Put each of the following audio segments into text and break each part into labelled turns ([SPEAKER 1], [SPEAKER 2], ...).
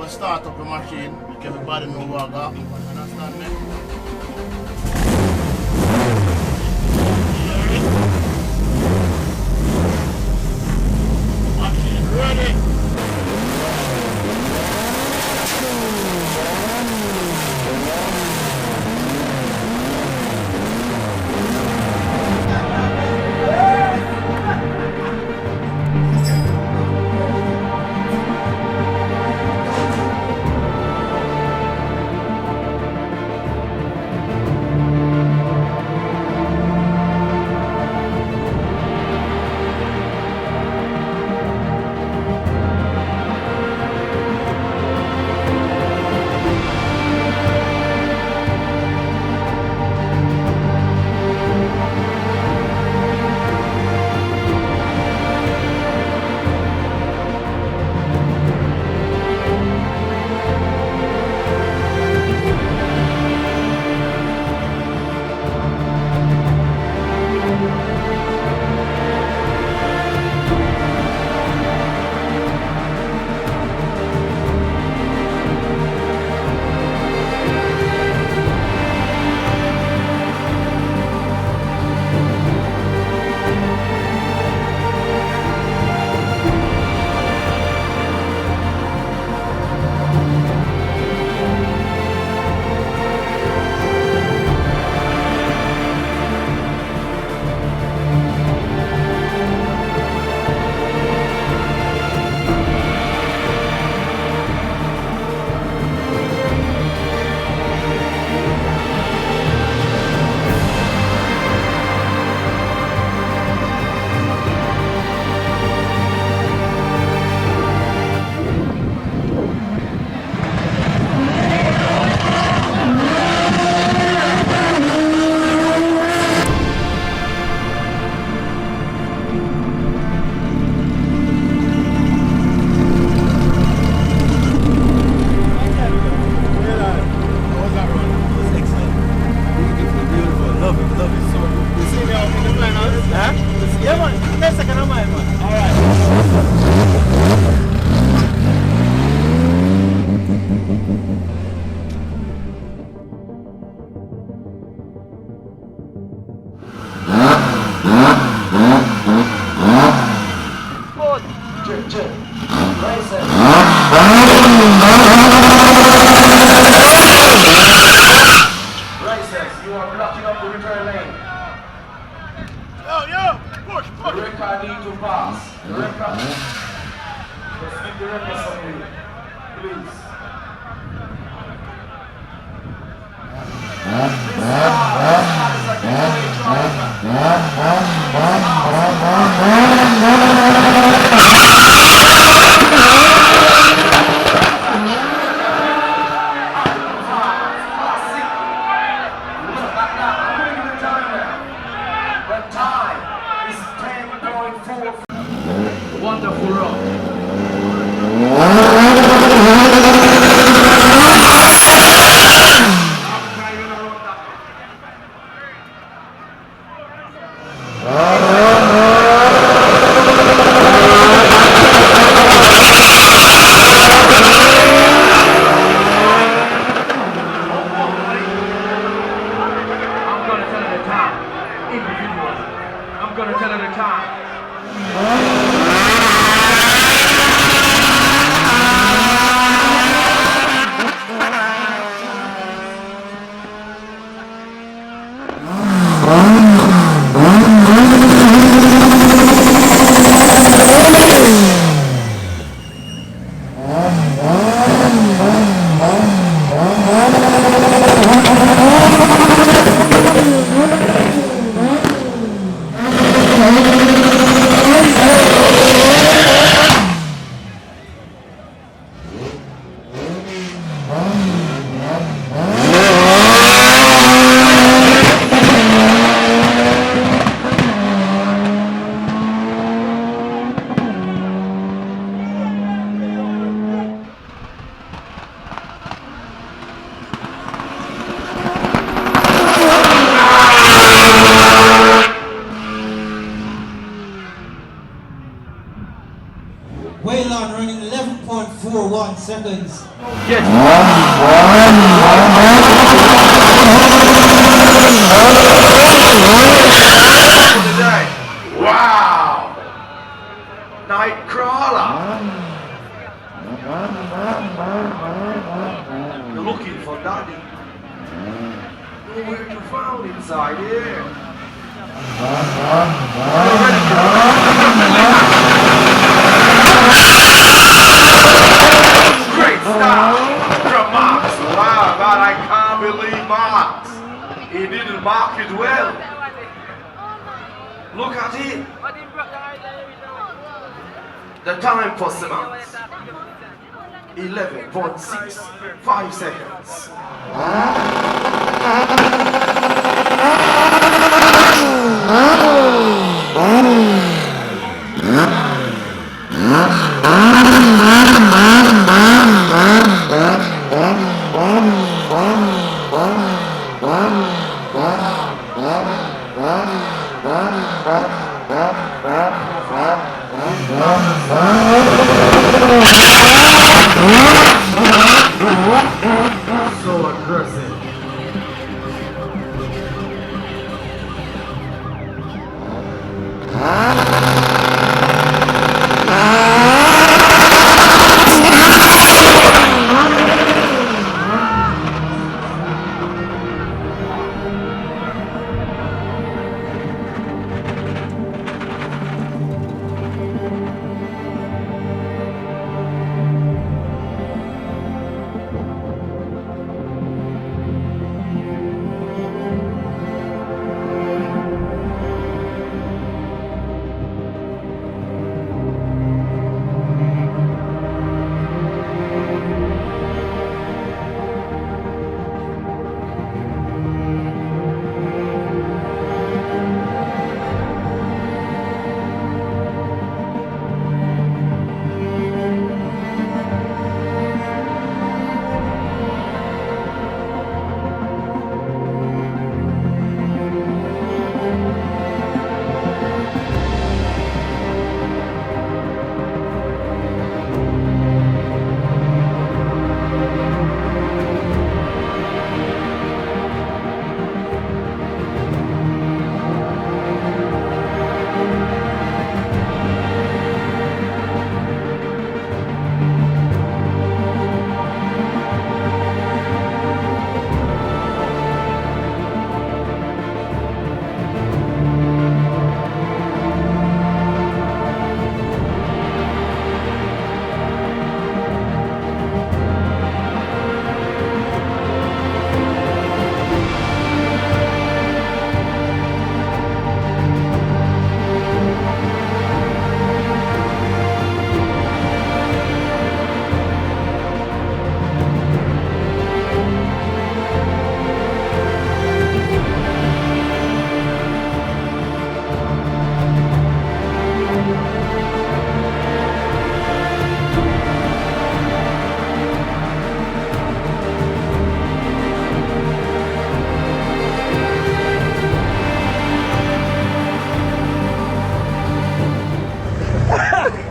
[SPEAKER 1] we start up the machine, make everybody know what got. Understand me? Machine ready.
[SPEAKER 2] Wonderful rock. I'm gonna tell her the time.
[SPEAKER 3] Waylon running 11.41 seconds.
[SPEAKER 2] Yes. Wow! Nightcrawler! You're looking for Daddy. Nowhere to found inside here. You're ready to Great start from Max. Wow, God, I can't believe Max. He didn't mark it well. Look at it. The time for Simmons. 11.65 seconds. So aggressive.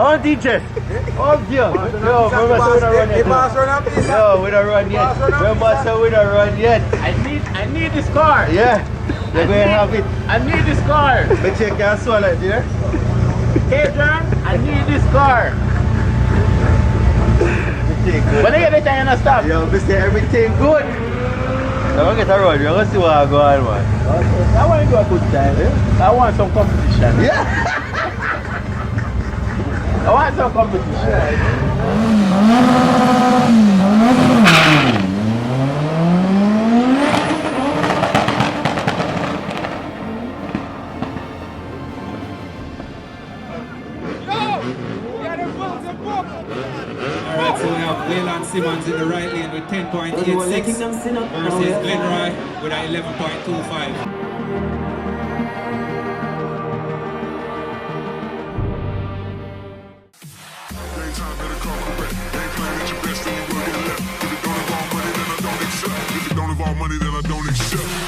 [SPEAKER 4] Oh, DJ. Oh, dear. Yo, remember so we don't run yet. Yo, we don't run yet. Remember so we don't run yet.
[SPEAKER 2] I need this car.
[SPEAKER 4] Yeah. You're going to have it.
[SPEAKER 2] I need this car.
[SPEAKER 4] But you can swallow it, dear.
[SPEAKER 2] Hey, John, I need this car. When I get the time, I stop.
[SPEAKER 4] Yo, Mr. Everything good. I'm going to get a road. You're going to see what I go on, man.
[SPEAKER 2] Okay. I want to do a good time. I want some competition.
[SPEAKER 4] Yeah.
[SPEAKER 2] I want some competition.
[SPEAKER 5] Alright, so we have Waylon Simmons in the right lane with 10.86 versus Glenroy with a 11.25.
[SPEAKER 6] Money that I don't accept.